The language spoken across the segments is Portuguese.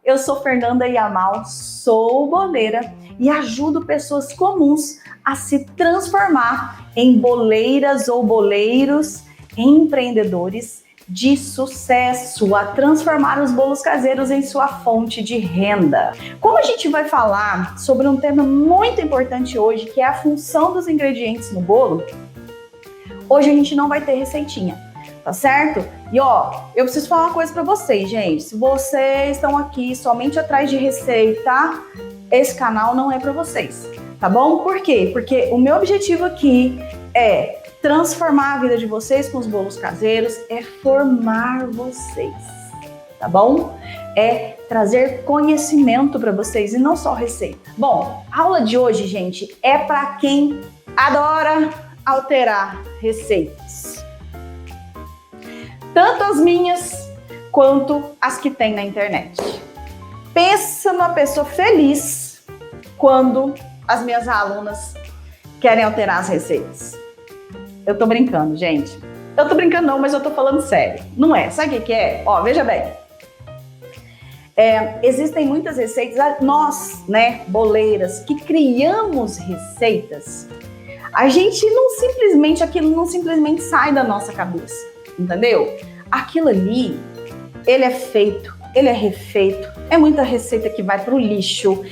Eu sou Fernanda Yamal, sou boleira e ajudo pessoas comuns a se transformar em boleiras ou boleiros, empreendedores de sucesso, a transformar os bolos caseiros em sua fonte de renda. Como a gente vai falar sobre um tema muito importante hoje, que é a função dos ingredientes no bolo, hoje a gente não vai ter receitinha, tá certo? E eu preciso falar uma coisa para vocês, gente. Se vocês estão aqui somente atrás de receita, esse canal não é para vocês, tá bom? Por quê? Porque o meu objetivo aqui é transformar a vida de vocês com os bolos caseiros, é formar vocês, tá bom? É trazer conhecimento para vocês e não só receita. Bom, a aula de hoje, gente, é para quem adora alterar receitas. Tanto as minhas quanto as que tem na internet. Pensa numa pessoa feliz quando as minhas alunas querem alterar as receitas. Eu tô brincando, gente. Eu tô brincando não, mas eu tô falando sério. Não é? Sabe o que é? Veja bem. Existem muitas receitas, nós, né, boleiras, que criamos receitas, aquilo não simplesmente sai da nossa cabeça, entendeu? Aquilo ali, ele é feito, ele é refeito, é muita receita que vai pro lixo,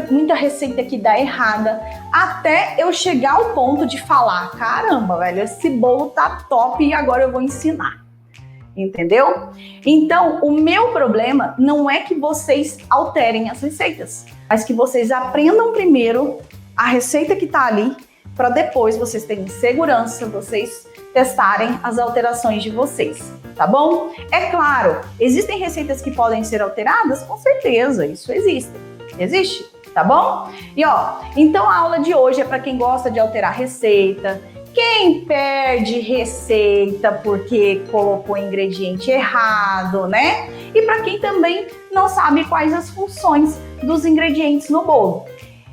muita receita que dá errada, até eu chegar ao ponto de falar, caramba, velho, esse bolo tá top e agora eu vou ensinar, entendeu? Então, o meu problema não é que vocês alterem as receitas, mas que vocês aprendam primeiro a receita que tá ali, para depois vocês terem segurança, vocês testarem as alterações de vocês, tá bom? É claro, existem receitas que podem ser alteradas? Com certeza, isso existe, tá bom? E então a aula de hoje é para quem gosta de alterar receita, quem perde receita porque colocou ingrediente errado, né? E para quem também não sabe quais as funções dos ingredientes no bolo.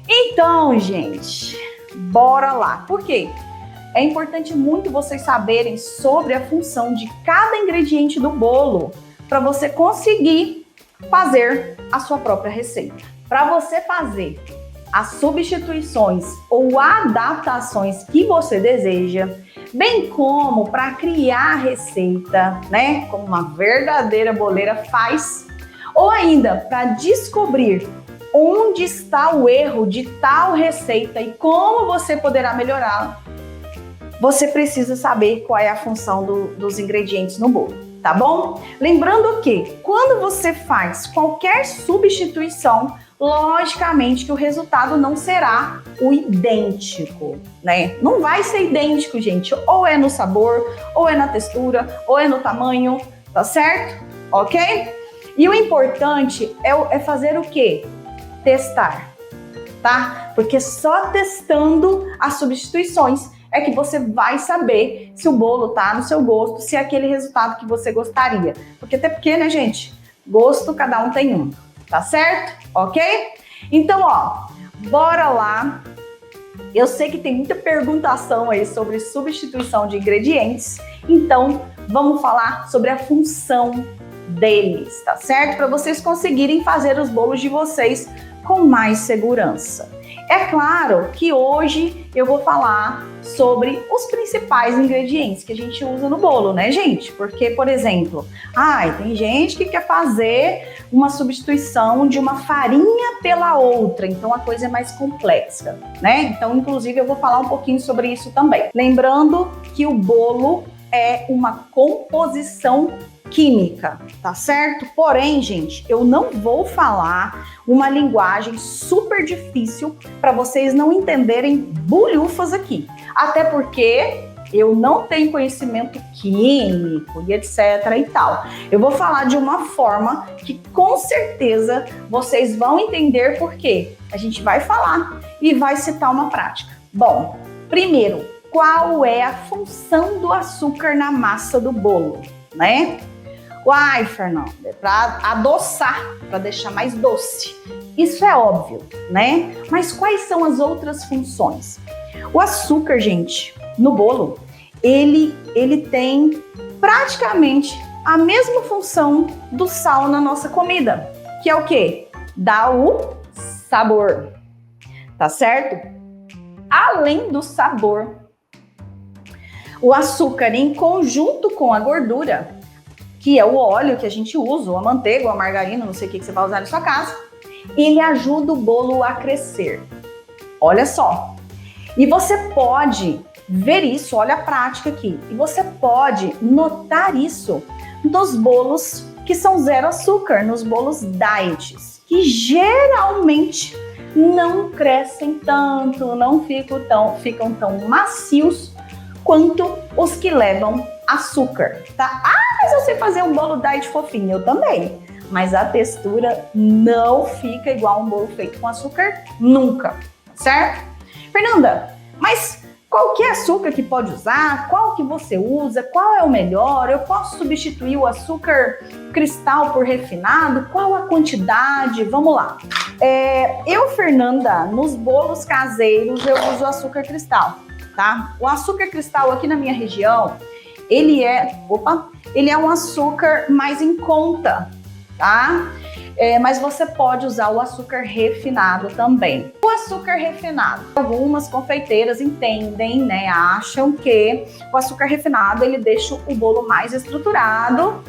Então, gente, bora lá. Por quê? É importante muito vocês saberem sobre a função de cada ingrediente do bolo para você conseguir fazer a sua própria receita. Para você fazer as substituições ou adaptações que você deseja, bem como para criar a receita, né, como uma verdadeira boleira faz, ou ainda para descobrir onde está o erro de tal receita e como você poderá melhorá-la, você precisa saber qual é a função dos ingredientes no bolo, tá bom? Lembrando que quando você faz qualquer substituição, logicamente que o resultado não será o idêntico, né? Não vai ser idêntico, gente. Ou é no sabor, ou é na textura, ou é no tamanho, tá certo? Ok? E o importante é fazer o quê? Testar, tá? Porque só testando as substituições é que você vai saber se o bolo tá no seu gosto, se é aquele resultado que você gostaria. Até porque, né, gente? Gosto, cada um tem um, tá certo? Ok? Então, bora lá. Eu sei que tem muita perguntação aí sobre substituição de ingredientes, então vamos falar sobre a função deles, tá certo? Para vocês conseguirem fazer os bolos de vocês com mais segurança. É claro que hoje eu vou falar sobre os principais ingredientes que a gente usa no bolo, né, gente? Porque, por exemplo, tem gente que quer fazer uma substituição de uma farinha pela outra, então a coisa é mais complexa, né? Então, inclusive, eu vou falar um pouquinho sobre isso também. Lembrando que o bolo é uma composição química, tá certo? Porém, gente, eu não vou falar uma linguagem super difícil para vocês não entenderem bulhufas aqui. Até porque eu não tenho conhecimento químico e etc e tal. Eu vou falar de uma forma que com certeza vocês vão entender por quê. A gente vai falar e vai citar uma prática. Bom, primeiro, qual é a função do açúcar na massa do bolo, né? Fernanda, é para adoçar, para deixar mais doce. Isso é óbvio, né? Mas quais são as outras funções? O açúcar, gente, no bolo, ele tem praticamente a mesma função do sal na nossa comida, que é o quê? Dá o sabor, tá certo? Além do sabor, o açúcar em conjunto com a gordura, que é o óleo que a gente usa, ou a manteiga, ou a margarina, não sei o que você vai usar na sua casa, ele ajuda o bolo a crescer. Olha só. E você pode ver isso, olha a prática aqui. E você pode notar isso nos bolos que são zero açúcar, nos bolos diets, que geralmente não crescem tanto, não ficam tão macios quanto os que levam açúcar, tá? Ah, mas eu sei fazer um bolo diet fofinho, eu também. Mas a textura não fica igual um bolo feito com açúcar nunca, certo? Fernanda, mas qual que é açúcar que pode usar? Qual que você usa? Qual é o melhor? Eu posso substituir o açúcar cristal por refinado? Qual a quantidade? Vamos lá. Fernanda, nos bolos caseiros eu uso açúcar cristal, tá? O açúcar cristal aqui na minha região, ele é um açúcar mais em conta, tá? Mas você pode usar o açúcar refinado também. O açúcar refinado, algumas confeiteiras entendem, né, acham que o açúcar refinado ele deixa o bolo mais estruturado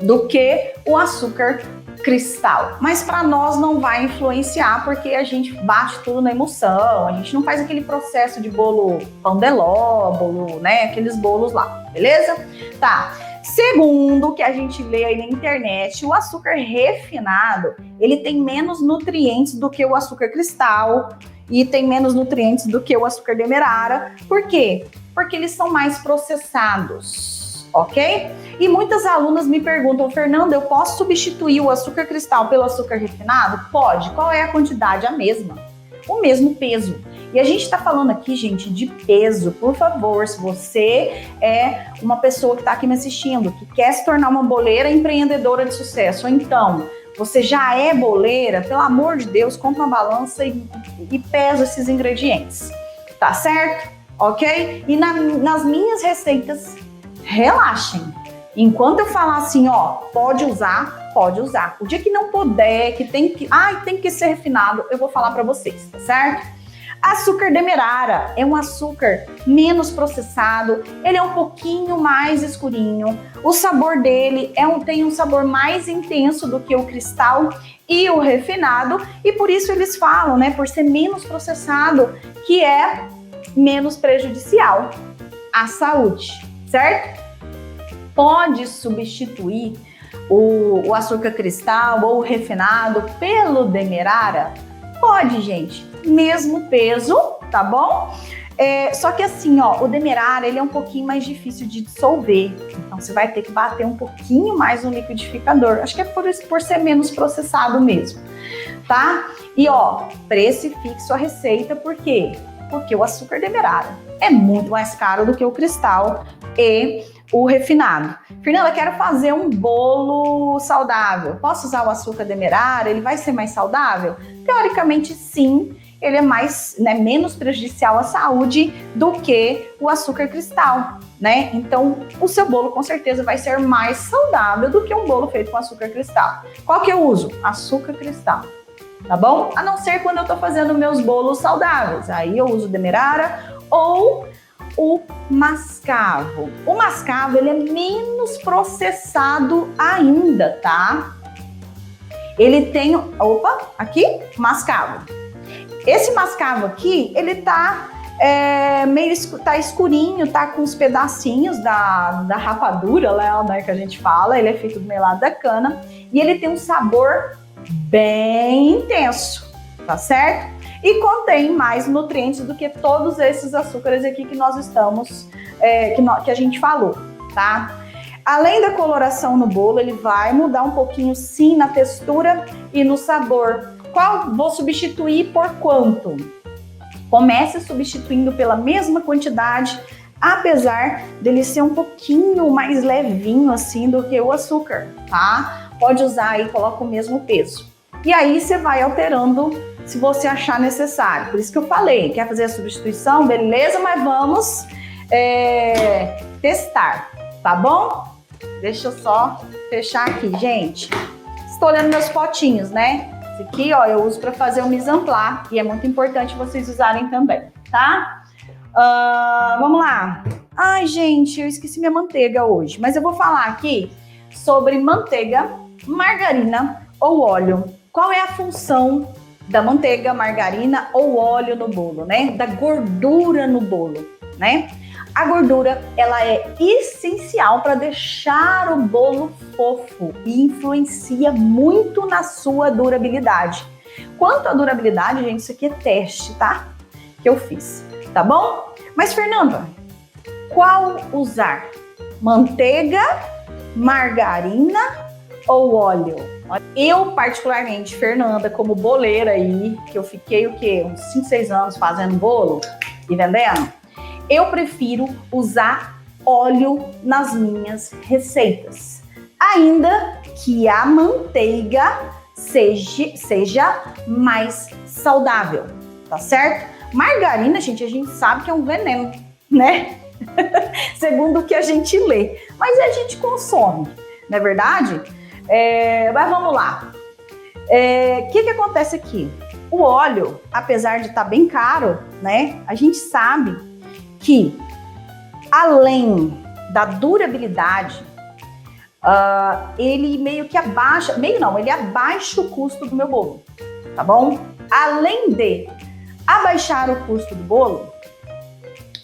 do que o açúcar cristal. Mas para nós não vai influenciar porque a gente bate tudo na emoção, a gente não faz aquele processo de bolo pão de ló, bolo, né, aqueles bolos lá, beleza? Tá. Segundo o que a gente lê aí na internet, o açúcar refinado, ele tem menos nutrientes do que o açúcar cristal e tem menos nutrientes do que o açúcar demerara. Por quê? Porque eles são mais processados, ok? E muitas alunas me perguntam, Fernanda, eu posso substituir o açúcar cristal pelo açúcar refinado? Pode. Qual é a quantidade? A mesma. O mesmo peso. E a gente está falando aqui, gente, de peso. Por favor, se você é uma pessoa que está aqui me assistindo, que quer se tornar uma boleira empreendedora de sucesso, ou então você já é boleira, pelo amor de Deus, compra uma balança e pesa esses ingredientes. Tá certo? Ok? E nas minhas receitas, relaxem. Enquanto eu falar assim, ó, pode usar, pode usar. O dia que não puder, que tem que ser refinado, eu vou falar para vocês, tá certo? Açúcar demerara é um açúcar menos processado, ele é um pouquinho mais escurinho, o sabor dele tem um sabor mais intenso do que o cristal e o refinado, e por isso eles falam, né, por ser menos processado, que é menos prejudicial à saúde, certo? Pode substituir o açúcar cristal ou o refinado pelo demerara? Pode, gente. Mesmo peso, tá bom? Só que assim, ó, o demerara, ele é um pouquinho mais difícil de dissolver. Então, você vai ter que bater um pouquinho mais no liquidificador. Acho que é por ser menos processado mesmo, tá? E, ó, precifique sua receita, por quê? Porque o açúcar demerara é muito mais caro do que o cristal e o refinado. Fernanda, quero fazer um bolo saudável. Posso usar o açúcar demerara? Ele vai ser mais saudável? Teoricamente, sim. Ele é menos prejudicial à saúde do que o açúcar cristal, né? Então, o seu bolo com certeza vai ser mais saudável do que um bolo feito com açúcar cristal. Qual que eu uso? Açúcar cristal, tá bom? A não ser quando eu tô fazendo meus bolos saudáveis. Aí eu uso demerara ou o mascavo. O mascavo, ele é menos processado ainda, tá? Ele tem, aqui, mascavo. Esse mascavo aqui, ele tá tá escurinho, tá com os pedacinhos da rapadura, né, que a gente fala. Ele é feito do melado da cana e ele tem um sabor bem intenso, tá certo? E contém mais nutrientes do que todos esses açúcares aqui que nós estamos, que a gente falou, tá? Além da coloração no bolo, ele vai mudar um pouquinho sim na textura e no sabor. Vou substituir por quanto? Comece substituindo pela mesma quantidade, apesar dele ser um pouquinho mais levinho assim do que o açúcar, tá? Pode usar aí, coloca o mesmo peso. E aí você vai alterando se você achar necessário. Por isso que eu falei, quer fazer a substituição? Beleza, mas vamos testar, tá bom? Deixa eu só fechar aqui, gente. Estou olhando meus potinhos, né? Esse aqui, ó, eu uso para fazer o mise en place e é muito importante vocês usarem também, tá? Vamos lá. Ai, gente, eu esqueci minha manteiga hoje, mas eu vou falar aqui sobre manteiga, margarina ou óleo. Qual é a função da manteiga, margarina ou óleo no bolo, né? Da gordura no bolo, né? A gordura, ela é essencial para deixar o bolo fofo e influencia muito na sua durabilidade. Quanto à durabilidade, gente, isso aqui é teste, tá? Que eu fiz, tá bom? Mas, Fernanda, qual usar? Manteiga, margarina ou óleo? Eu, particularmente, Fernanda, como boleira aí, que eu fiquei o quê? Uns 5, 6 anos fazendo bolo e vendendo, eu prefiro usar óleo nas minhas receitas. Ainda que a manteiga seja mais saudável, tá certo? Margarina, gente, a gente sabe que é um veneno, né? Segundo o que a gente lê. Mas a gente consome, não é verdade? Mas vamos lá. O que acontece aqui? O óleo, apesar de estar bem caro, né? A gente sabe que, além da durabilidade, ele meio que abaixa, ele abaixa o custo do meu bolo, tá bom? Além de abaixar o custo do bolo,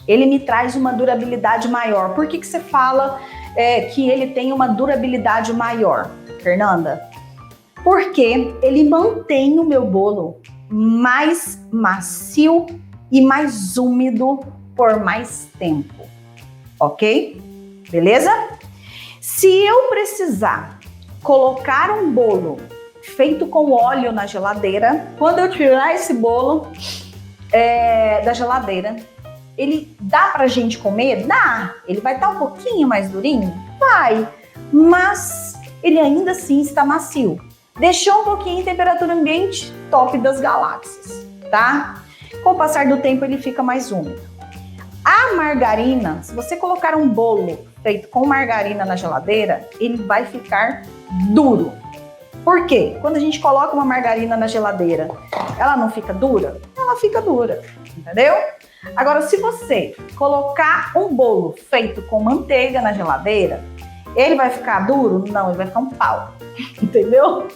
ele me traz uma durabilidade maior. Por que você fala que ele tem uma durabilidade maior, Fernanda? Porque ele mantém o meu bolo mais macio e mais úmido por mais tempo, ok? Beleza? Se eu precisar colocar um bolo feito com óleo na geladeira, quando eu tirar esse bolo da geladeira, ele dá pra gente comer? Dá! Ele vai estar um pouquinho mais durinho? Vai! Mas ele ainda assim está macio. Deixou um pouquinho em temperatura ambiente, top das galáxias, tá? Com o passar do tempo ele fica mais úmido. A margarina, se você colocar um bolo feito com margarina na geladeira, ele vai ficar duro. Por quê? Quando a gente coloca uma margarina na geladeira, ela não fica dura? Ela fica dura, entendeu? Agora, se você colocar um bolo feito com manteiga na geladeira, ele vai ficar duro? Não, ele vai ficar um pau, entendeu?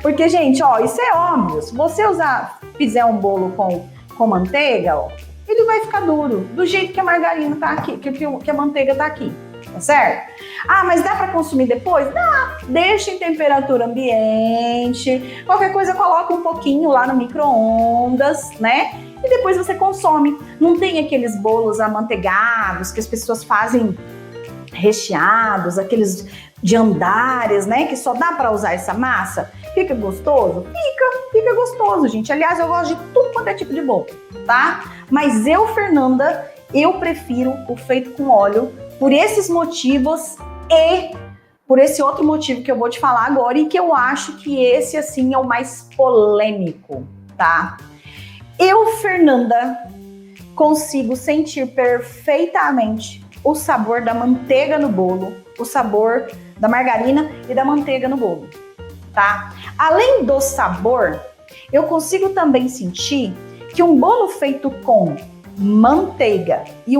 Porque, gente, ó, isso é óbvio. Se você fizer um bolo com manteiga, ó, ele vai ficar duro, do jeito que a margarina tá aqui, que a manteiga tá aqui, tá certo? Ah, mas dá para consumir depois? Dá, deixa em temperatura ambiente, qualquer coisa coloca um pouquinho lá no micro-ondas, né? E depois você consome. Não tem aqueles bolos amanteigados que as pessoas fazem recheados, aqueles de andares, né? Que só dá para usar essa massa. Fica gostoso? Fica gostoso, gente. Aliás, eu gosto de tudo quanto é tipo de bolo, tá? Mas eu, Fernanda, eu prefiro o feito com óleo por esses motivos e por esse outro motivo que eu vou te falar agora e que eu acho que esse, assim, é o mais polêmico, tá? Eu, Fernanda, consigo sentir perfeitamente o sabor da manteiga no bolo, o sabor da margarina e da manteiga no bolo, tá? Além do sabor, eu consigo também sentir que um bolo feito com manteiga e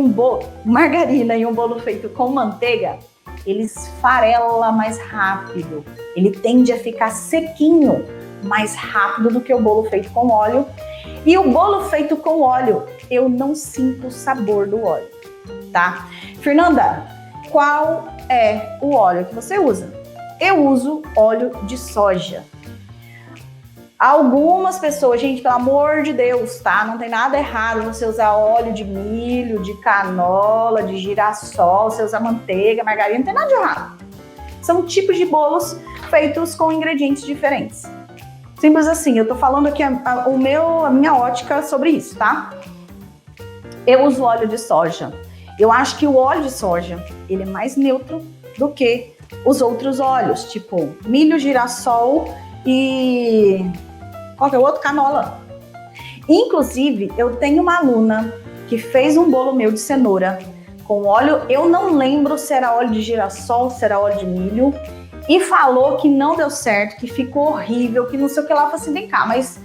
margarina e um bolo feito com manteiga, ele esfarela mais rápido, ele tende a ficar sequinho mais rápido do que o bolo feito com óleo. E o bolo feito com óleo, eu não sinto o sabor do óleo, tá? Fernanda, qual é o óleo que você usa? Eu uso óleo de soja. Algumas pessoas, gente, pelo amor de Deus, tá? Não tem nada errado você usar óleo de milho, de canola, de girassol, você usar manteiga, margarina, não tem nada de errado. São tipos de bolos feitos com ingredientes diferentes. Simples assim, eu tô falando aqui a minha ótica sobre isso, tá? Eu uso óleo de soja. Eu acho que o óleo de soja, ele é mais neutro do que os outros óleos, tipo milho, girassol e... qual que é o outro? Canola. Inclusive, eu tenho uma aluna que fez um bolo meu de cenoura com óleo. Eu não lembro se era óleo de girassol, se era óleo de milho. E falou que não deu certo, que ficou horrível, que não sei o que lá. Eu falei assim, vem cá, mas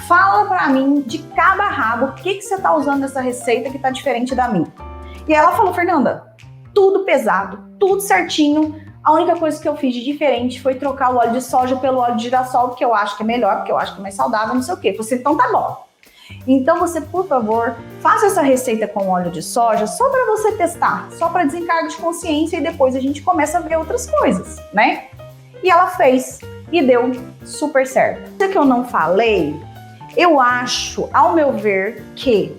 fala pra mim de cabo a rabo o que você tá usando nessa receita que tá diferente da minha. E ela falou, Fernanda, tudo pesado, tudo certinho. A única coisa que eu fiz de diferente foi trocar o óleo de soja pelo óleo de girassol, porque eu acho que é melhor, porque eu acho que é mais saudável, não sei o quê. Eu falei, então tá bom. Então você, por favor, faça essa receita com óleo de soja só para você testar, só para desencargo de consciência e depois a gente começa a ver outras coisas, né? E ela fez e deu super certo. O que eu não falei, eu acho, ao meu ver, que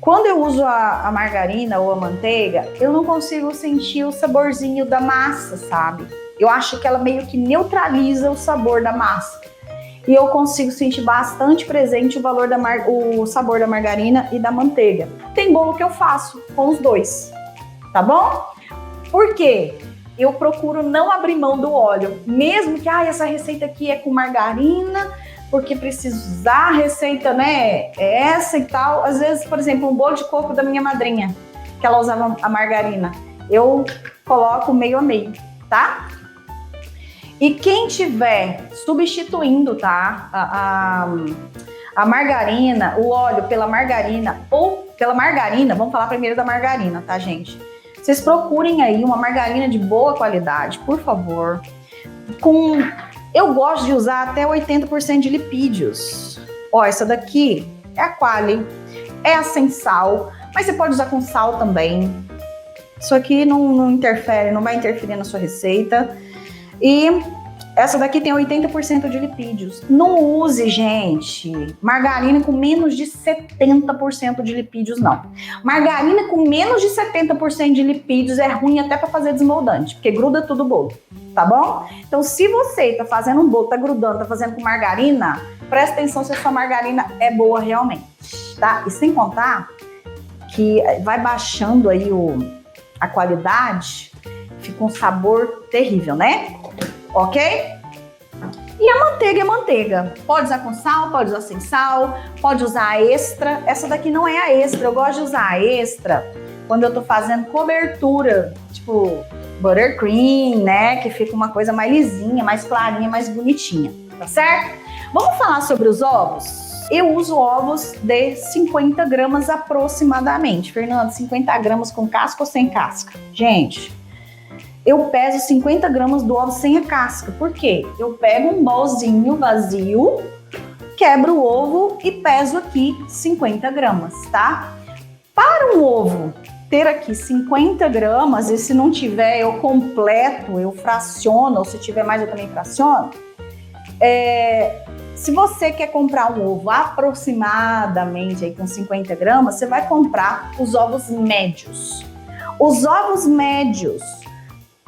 quando eu uso a margarina ou a manteiga, eu não consigo sentir o saborzinho da massa, sabe? Eu acho que ela meio que neutraliza o sabor da massa. E eu consigo sentir bastante presente o sabor da margarina e da manteiga. Tem bolo que eu faço com os dois, tá bom? Por quê? Eu procuro não abrir mão do óleo, mesmo que essa receita aqui é com margarina, porque preciso usar a receita, né? É essa e tal. Às vezes, por exemplo, um bolo de coco da minha madrinha, que ela usava a margarina, eu coloco meio a meio, tá? E quem tiver substituindo, tá, a margarina, o óleo pela margarina ou pela margarina, vamos falar primeiro da margarina, tá, gente? Vocês procurem aí uma margarina de boa qualidade, por favor. Eu gosto de usar até 80% de lipídios. Ó, essa daqui é a Qualy, é a sem sal, mas você pode usar com sal também. Isso aqui não interfere, não vai interferir na sua receita. E essa daqui tem 80% de lipídios. Não use, gente, margarina com menos de 70% de lipídios, não. Margarina com menos de 70% de lipídios é ruim até para fazer desmoldante, porque gruda tudo o bolo, tá bom? Então, se você tá fazendo um bolo, tá grudando, tá fazendo com margarina, presta atenção se a sua margarina é boa realmente, tá? E sem contar que vai baixando aí a qualidade, fica um sabor terrível, né? Ok? E a manteiga é manteiga. Pode usar com sal, pode usar sem sal, pode usar a extra. Essa daqui não é a extra. Eu gosto de usar a extra quando eu tô fazendo cobertura, tipo buttercream, né? Que fica uma coisa mais lisinha, mais clarinha, mais bonitinha, tá certo? Vamos falar sobre os ovos? Eu uso ovos de 50 gramas aproximadamente. Fernanda, 50 gramas com casca ou sem casca? Gente, eu peso 50 gramas do ovo sem a casca. Por quê? Eu pego um bolzinho vazio, quebro o ovo e peso aqui 50 gramas, tá? Para um ovo ter aqui 50 gramas, e se não tiver eu completo, eu fraciono, ou se tiver mais eu também fraciono. Se você quer comprar um ovo aproximadamente aí com 50 gramas, você vai comprar os ovos médios. Os ovos médios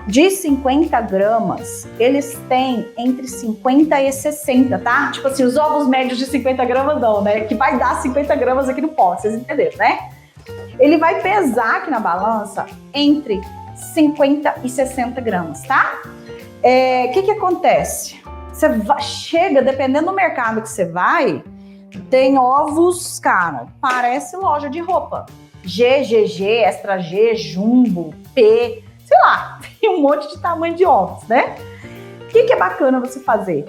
de 50 gramas, eles têm entre 50 e 60, tá? Tipo assim, os ovos médios de 50 gramas não, né? Que vai dar 50 gramas aqui no pote, vocês entenderam, né? Ele vai pesar aqui na balança entre 50 e 60 gramas, tá? Que acontece? Você chega, dependendo do mercado que você vai, tem ovos, cara, parece loja de roupa. GGG, Extra G, Jumbo, P, sei lá, tem um monte de tamanho de ovos, né? O que é bacana você fazer?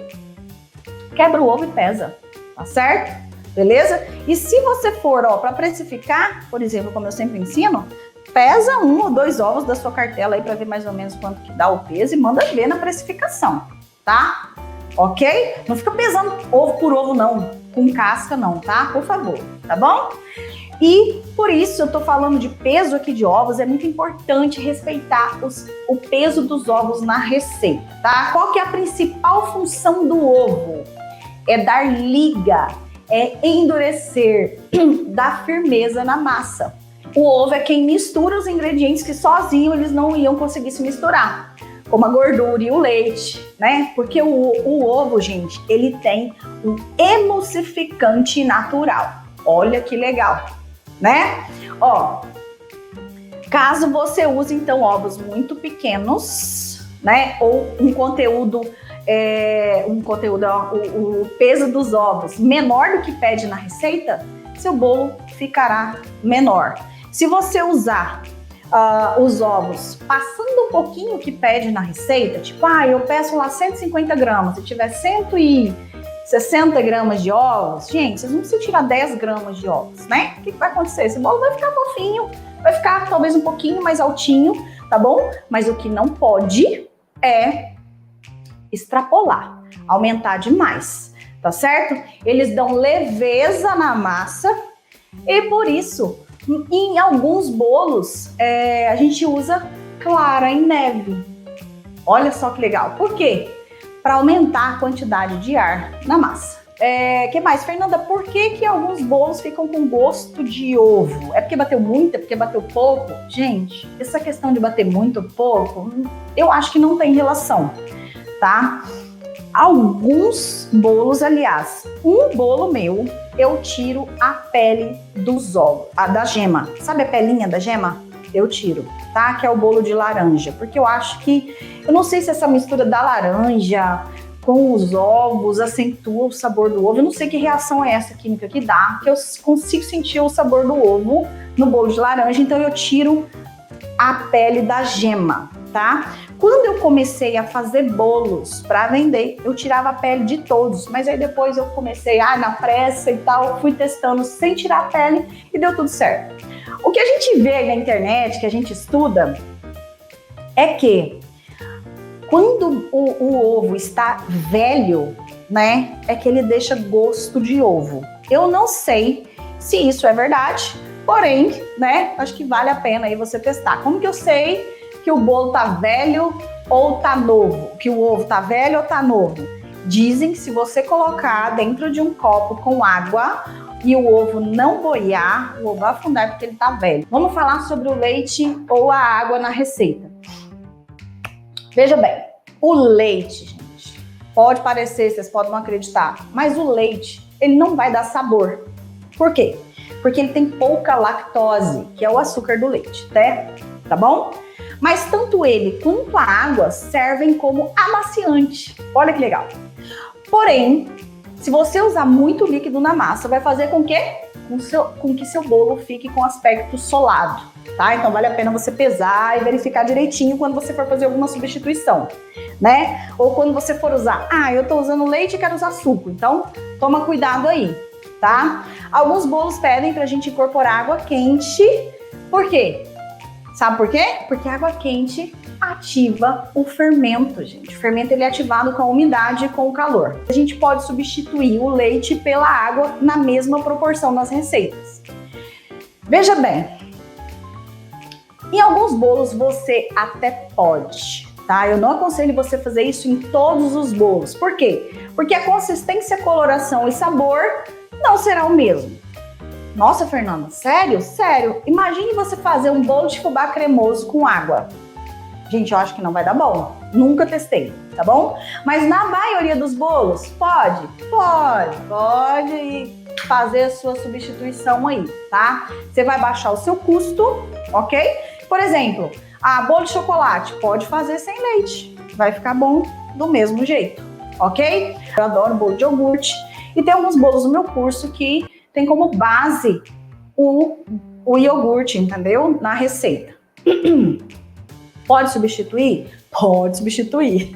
Quebra o ovo e pesa, tá certo? Beleza? E se você for, para precificar, por exemplo, como eu sempre ensino, pesa 1 ou 2 ovos da sua cartela aí para ver mais ou menos quanto que dá o peso e manda ver na precificação, tá? Ok? Não fica pesando ovo por ovo não, com casca não, tá? Por favor, tá bom? E por isso eu tô falando de peso aqui de ovos, é muito importante respeitar o peso dos ovos na receita, tá? Qual que é a principal função do ovo? É dar liga, é endurecer, dar firmeza na massa. O ovo é quem mistura os ingredientes que sozinho eles não iam conseguir se misturar, como a gordura e o leite, né? Porque o ovo, gente, ele tem um emulsificante natural. Olha que legal, né? Ó, caso você use então ovos muito pequenos, né? Ou um conteúdo, o peso dos ovos menor do que pede na receita, seu bolo ficará menor. Se você usar os ovos passando um pouquinho o que pede na receita, tipo, eu peço lá 150 gramas, se tiver 160 gramas de ovos, gente, vocês não precisam tirar 10 gramas de ovos, né? O que vai acontecer? Esse bolo vai ficar fofinho, vai ficar talvez um pouquinho mais altinho, tá bom? Mas o que não pode é extrapolar, aumentar demais, tá certo? Eles dão leveza na massa e por isso, em alguns bolos, a gente usa clara em neve. Olha só que legal. Por quê? Para aumentar a quantidade de ar na massa. Que mais? Fernanda, por que alguns bolos ficam com gosto de ovo? É porque bateu muito? É porque bateu pouco? Gente, essa questão de bater muito ou pouco, eu acho que não tem relação, tá? Alguns bolos, aliás, um bolo meu, eu tiro a pele dos ovos, da gema. Sabe a pelinha da gema? Eu tiro, tá? Que é o bolo de laranja, porque eu acho que, eu não sei se essa mistura da laranja com os ovos acentua o sabor do ovo, eu não sei que reação é essa química que dá, que eu consigo sentir o sabor do ovo no bolo de laranja, então eu tiro a pele da gema, tá? Quando eu comecei a fazer bolos para vender, eu tirava a pele de todos, mas aí depois eu comecei, na pressa e tal, fui testando sem tirar a pele e deu tudo certo. O que a gente vê aí na internet, que a gente estuda, é que quando o ovo está velho, né, é que ele deixa gosto de ovo. Eu não sei se isso é verdade, porém, né, acho que vale a pena aí você testar. Como que eu sei que o bolo tá velho ou tá novo? Que o ovo tá velho ou tá novo? Dizem que se você colocar dentro de um copo com água e o ovo não boiar, o ovo vai afundar porque ele tá velho. Vamos falar sobre o leite ou a água na receita. Veja bem, o leite, gente, pode parecer, vocês podem não acreditar, mas o leite, ele não vai dar sabor. Por quê? Porque ele tem pouca lactose, que é o açúcar do leite, tá bom? Mas tanto ele quanto a água servem como amaciante. Olha que legal. Porém, se você usar muito líquido na massa, vai fazer com que seu bolo fique com aspecto solado, tá? Então vale a pena você pesar e verificar direitinho quando você for fazer alguma substituição, né? Ou quando você for usar, eu tô usando leite e quero usar suco, então toma cuidado aí, tá? Alguns bolos pedem pra gente incorporar água quente, por quê? Sabe por quê? Porque a água quente ativa o fermento, gente. O fermento ele é ativado com a umidade e com o calor. A gente pode substituir o leite pela água na mesma proporção nas receitas. Veja bem, em alguns bolos você até pode, tá? Eu não aconselho você fazer isso em todos os bolos. Por quê? Porque a consistência, coloração e sabor não será o mesmo. Nossa, Fernanda, sério? Sério. Imagine você fazer um bolo de fubá cremoso com água. Gente, eu acho que não vai dar bom. Nunca testei, tá bom? Mas na maioria dos bolos, pode fazer a sua substituição aí, tá? Você vai baixar o seu custo, ok? Por exemplo, bolo de chocolate, pode fazer sem leite. Vai ficar bom do mesmo jeito, ok? Eu adoro bolo de iogurte. E tem alguns bolos no meu curso que tem como base o iogurte, entendeu? Na receita. Pode substituir? Pode substituir.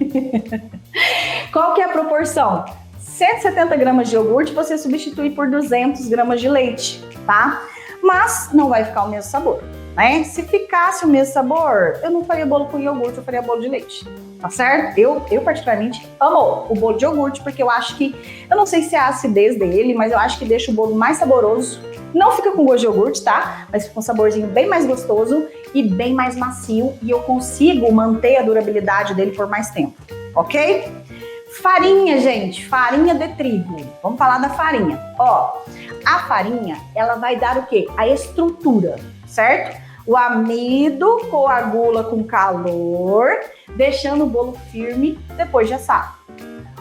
Qual que é a proporção? 170 gramas de iogurte você substitui por 200 gramas de leite, tá? Mas não vai ficar o mesmo sabor, né? Se ficasse o mesmo sabor, eu não faria bolo com iogurte, eu faria bolo de leite, tá certo? Eu particularmente amo o bolo de iogurte, porque eu acho que, eu não sei se é a acidez dele, mas eu acho que deixa o bolo mais saboroso. Não fica com gosto de iogurte, tá? Mas fica um saborzinho bem mais gostoso e bem mais macio, e eu consigo manter a durabilidade dele por mais tempo, ok? Farinha, gente, farinha de trigo. Vamos falar da farinha. Ó, a farinha, ela vai dar o quê? A estrutura, certo? O amido coagula com calor, deixando o bolo firme depois de assar.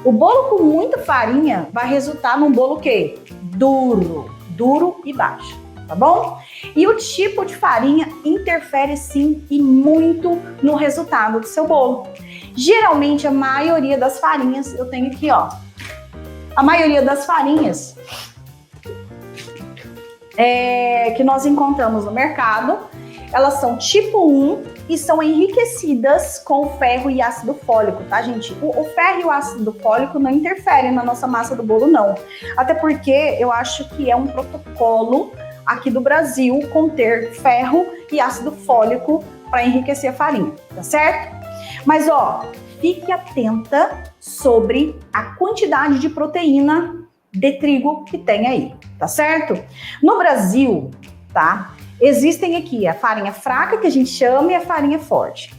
O bolo com muita farinha vai resultar num bolo o quê? Duro e baixo, tá bom? E o tipo de farinha interfere sim e muito no resultado do seu bolo. Geralmente a maioria das farinhas, eu tenho aqui, ó. A maioria das farinhas que nós encontramos no mercado, elas são tipo 1 e são enriquecidas com ferro e ácido fólico, tá, gente? O ferro e o ácido fólico não interferem na nossa massa do bolo, não. Até porque eu acho que é um protocolo aqui do Brasil conter ferro e ácido fólico para enriquecer a farinha, tá certo? Mas, ó, fique atenta sobre a quantidade de proteína de trigo que tem aí, tá certo? No Brasil, tá? Existem aqui a farinha fraca, que a gente chama, e a farinha forte.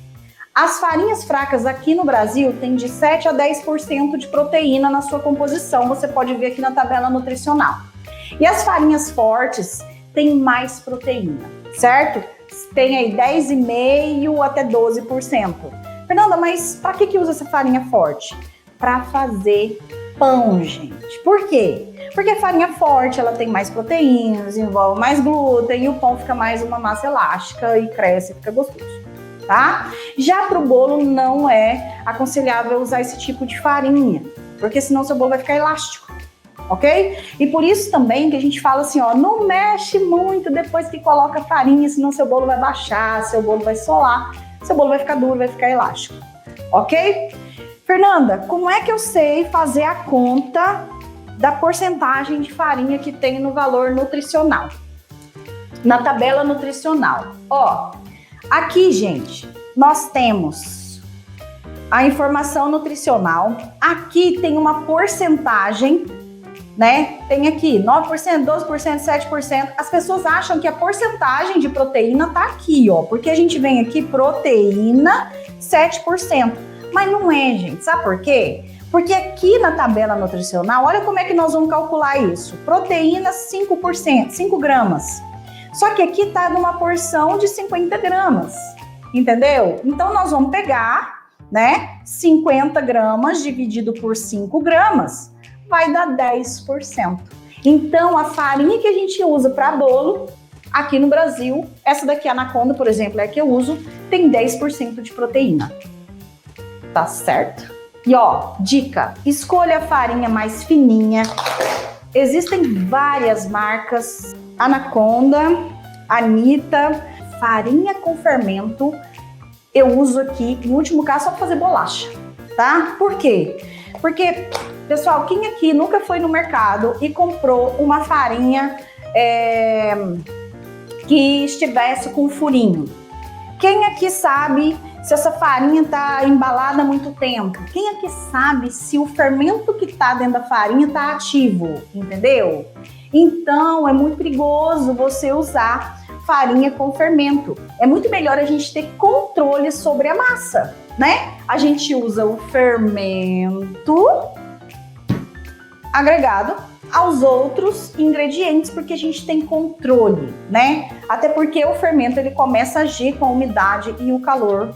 As farinhas fracas aqui no Brasil têm de 7 a 10% de proteína na sua composição, você pode ver aqui na tabela nutricional. E as farinhas fortes têm mais proteína, certo? Tem aí 10,5% até 12%. Fernanda, mas para que usa essa farinha forte? Para fazer pão, gente. Por quê? Porque a farinha forte, ela tem mais proteínas, envolve mais glúten e o pão fica mais uma massa elástica e cresce, fica gostoso, tá? Já para o bolo não é aconselhável usar esse tipo de farinha, porque senão seu bolo vai ficar elástico, ok? E por isso também que a gente fala assim, ó, não mexe muito depois que coloca farinha, senão seu bolo vai baixar, seu bolo vai solar, seu bolo vai ficar duro, vai ficar elástico, ok? Fernanda, como é que eu sei fazer a conta da porcentagem de farinha que tem no valor nutricional? Na tabela nutricional. Ó, aqui, gente, nós temos a informação nutricional. Aqui tem uma porcentagem, né? Tem aqui 9%, 12%, 7%. As pessoas acham que a porcentagem de proteína tá aqui, ó, porque a gente vem aqui proteína 7%. Mas não é, gente. Sabe por quê? Porque aqui na tabela nutricional, olha como é que nós vamos calcular isso. Proteína 5%, 5 gramas. Só que aqui tá numa porção de 50 gramas, entendeu? Então nós vamos pegar, né, 50 gramas dividido por 5 gramas, vai dar 10%. Então a farinha que a gente usa para bolo, aqui no Brasil, essa daqui, a Anaconda, por exemplo, é a que eu uso, tem 10% de proteína. Tá certo? E ó, dica, escolha a farinha mais fininha. Existem várias marcas, Anaconda, Anitta, farinha com fermento. Eu uso aqui, em último caso, só para fazer bolacha, tá? Por quê? Porque, pessoal, quem aqui nunca foi no mercado e comprou uma farinha que estivesse com furinho? Quem aqui sabe se essa farinha está embalada há muito tempo? Quem aqui sabe se o fermento que está dentro da farinha está ativo, entendeu? Então, é muito perigoso você usar farinha com fermento. É muito melhor a gente ter controle sobre a massa, né? A gente usa o fermento agregado aos outros ingredientes, porque a gente tem controle, né? Até porque o fermento, ele começa a agir com a umidade e o calor,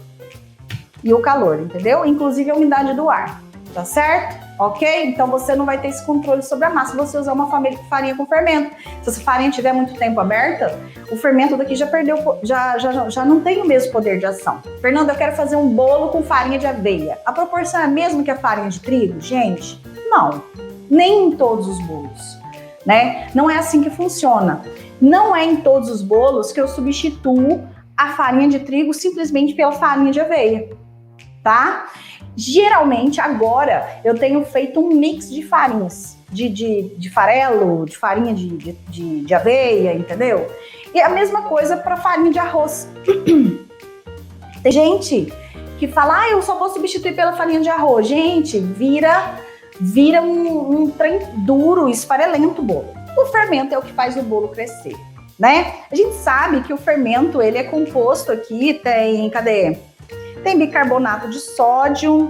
entendeu? Inclusive a umidade do ar, tá certo? Ok? Então você não vai ter esse controle sobre a massa se você usar uma farinha com fermento. Se essa farinha tiver muito tempo aberta, o fermento daqui já perdeu, já não tem o mesmo poder de ação. Fernanda, eu quero fazer um bolo com farinha de aveia. A proporção é a mesma que a farinha de trigo? Gente, não. Nem em todos os bolos, né? Não é assim que funciona. Não é em todos os bolos que eu substituo a farinha de trigo simplesmente pela farinha de aveia, tá? Geralmente, agora, eu tenho feito um mix de farinhas, de farelo, de farinha de aveia, entendeu? E a mesma coisa para farinha de arroz. Tem gente que fala, eu só vou substituir pela farinha de arroz. Gente, vira um trem duro, esfarelento o bolo. O fermento é o que faz o bolo crescer, né? A gente sabe que o fermento, ele é composto aqui, tem bicarbonato de sódio.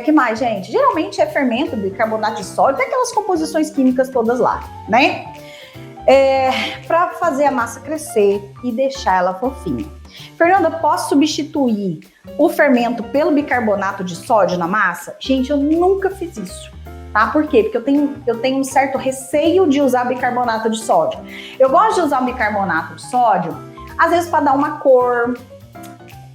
Que mais, gente? Geralmente é fermento, bicarbonato de sódio, tem aquelas composições químicas todas lá, né? Para fazer a massa crescer e deixar ela fofinha. Fernanda, posso substituir o fermento pelo bicarbonato de sódio na massa? Gente, eu nunca fiz isso, tá? Por quê? Porque eu tenho um certo receio de usar bicarbonato de sódio. Eu gosto de usar o bicarbonato de sódio, às vezes para dar uma cor,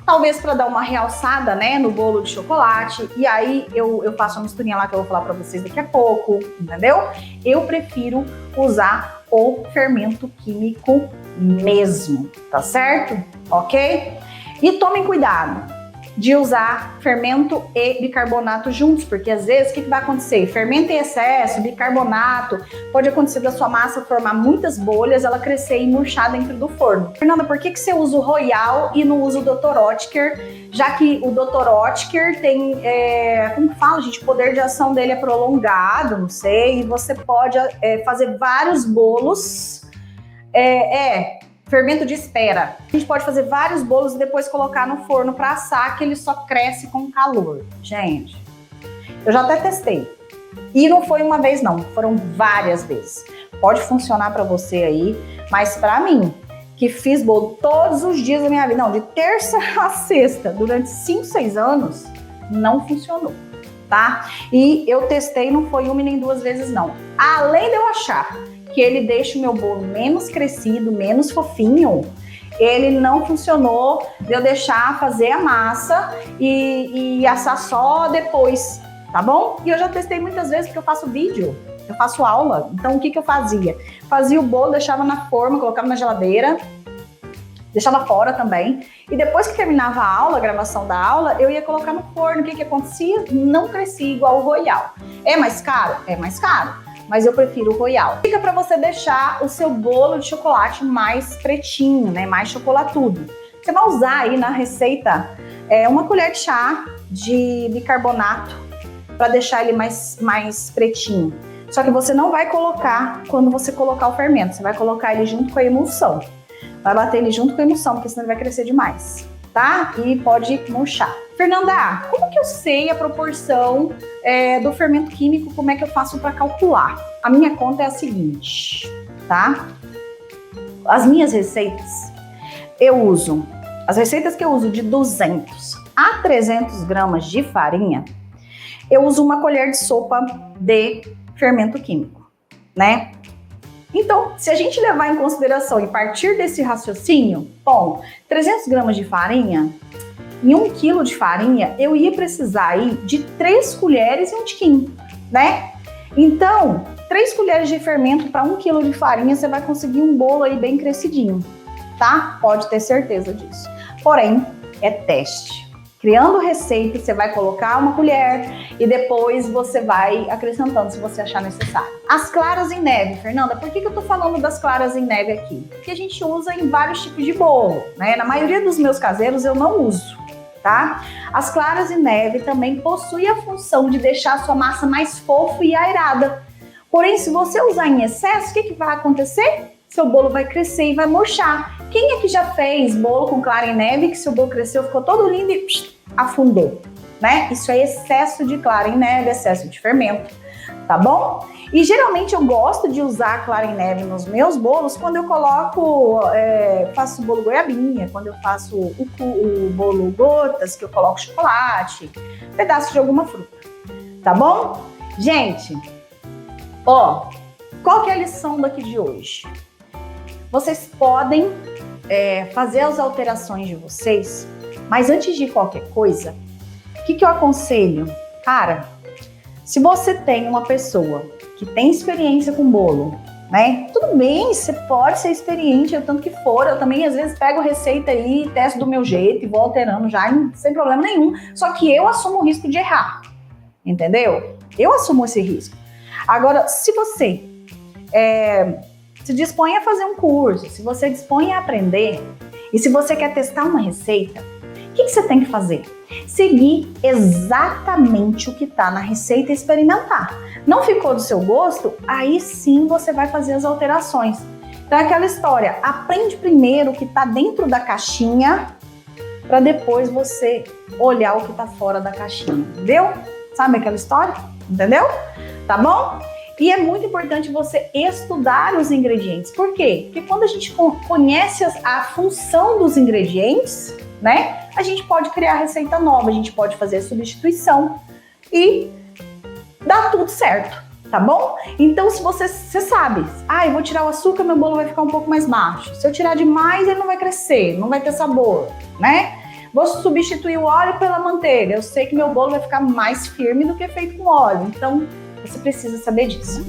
talvez para dar uma realçada, né, no bolo de chocolate. E aí eu faço uma misturinha lá que eu vou falar para vocês daqui a pouco, entendeu? Eu prefiro usar o fermento químico mesmo, tá certo? Ok? E tomem cuidado de usar fermento e bicarbonato juntos, porque às vezes o que vai acontecer? Fermento em excesso, bicarbonato, pode acontecer da sua massa formar muitas bolhas, ela crescer e murchar dentro do forno. Fernanda, por que você usa o Royal e não usa o Dr. Oetker? Já que o Dr. Oetker tem, como fala, gente, o poder de ação dele é prolongado, não sei, e você pode fazer vários bolos, fermento de espera. A gente pode fazer vários bolos e depois colocar no forno para assar, que ele só cresce com calor. Gente, eu já até testei. E não foi uma vez não, foram várias vezes. Pode funcionar para você aí, mas para mim, que fiz bolo todos os dias da minha vida, não, de terça a sexta, durante 5, 6 anos, não funcionou, tá? E eu testei, não foi uma nem 2 vezes não. Além de eu achar que ele deixa o meu bolo menos crescido, menos fofinho, ele não funcionou de eu deixar fazer a massa e assar só depois, tá bom? E eu já testei muitas vezes porque eu faço vídeo, eu faço aula. Então o que eu fazia? Fazia o bolo, deixava na forma, colocava na geladeira, deixava fora também. E depois que terminava a aula, a gravação da aula, eu ia colocar no forno. O que acontecia? Não crescia igual o Royal. É mais caro? É mais caro. Mas eu prefiro o Royal. Fica para você deixar o seu bolo de chocolate mais pretinho, né? Mais chocolatudo. Você vai usar aí na receita uma colher de chá de bicarbonato para deixar ele mais pretinho. Só que você não vai colocar quando você colocar o fermento. Você vai colocar ele junto com a emulsão. Vai bater ele junto com a emulsão, porque senão ele vai crescer demais, tá? E pode murchar. Fernanda, como que eu sei a proporção do fermento químico? Como é que eu faço para calcular? A minha conta é a seguinte, tá? As minhas receitas, as receitas que eu uso de 200 a 300 gramas de farinha, eu uso uma colher de sopa de fermento químico, né? Então, se a gente levar em consideração e partir desse raciocínio, bom, 300 gramas de farinha, em 1 quilo de farinha, eu ia precisar aí de 3 colheres e um tiquinho, né? Então, 3 colheres de fermento para 1 quilo de farinha, você vai conseguir um bolo aí bem crescidinho, tá? Pode ter certeza disso. Porém, é teste. Criando receita, você vai colocar uma colher e depois você vai acrescentando se você achar necessário. As claras em neve, Fernanda, por que eu tô falando das claras em neve aqui? Porque a gente usa em vários tipos de bolo, né? Na maioria dos meus caseiros eu não uso, tá? As claras em neve também possuem a função de deixar a sua massa mais fofa e aerada. Porém, se você usar em excesso, o que vai acontecer? Seu bolo vai crescer e vai murchar. Quem é que já fez bolo com clara em neve que seu bolo cresceu, ficou todo lindo e afundou, né? Isso é excesso de clara em neve, excesso de fermento, tá bom? E geralmente eu gosto de usar clara em neve nos meus bolos quando eu coloco, faço bolo goiabinha, quando eu faço o bolo gotas, que eu coloco chocolate, pedaço de alguma fruta, tá bom? Gente, ó, qual que é a lição daqui de hoje? Vocês podem fazer as alterações de vocês, mas antes de qualquer coisa, o que eu aconselho? Cara, se você tem uma pessoa que tem experiência com bolo, né? Tudo bem, você pode ser experiente, o tanto que for. Eu também, às vezes, pego receita aí, testo do meu jeito e vou alterando já, sem problema nenhum. Só que eu assumo o risco de errar, entendeu? Eu assumo esse risco. Agora, se você se dispõe a fazer um curso, se você dispõe a aprender e se você quer testar uma receita, o que você tem que fazer? Seguir exatamente o que está na receita e experimentar. Não ficou do seu gosto? Aí sim você vai fazer as alterações. Então é aquela história, aprende primeiro o que está dentro da caixinha para depois você olhar o que está fora da caixinha, entendeu? Sabe aquela história? Entendeu? Tá bom? E é muito importante você estudar os ingredientes. Por quê? Porque quando a gente conhece a função dos ingredientes, né? A gente pode criar receita nova, a gente pode fazer a substituição e dá tudo certo, tá bom? Então, se você sabe, eu vou tirar o açúcar, meu bolo vai ficar um pouco mais macho. Se eu tirar demais, ele não vai crescer, não vai ter sabor, né? Vou substituir o óleo pela manteiga. Eu sei que meu bolo vai ficar mais firme do que feito com óleo. Então, você precisa saber disso.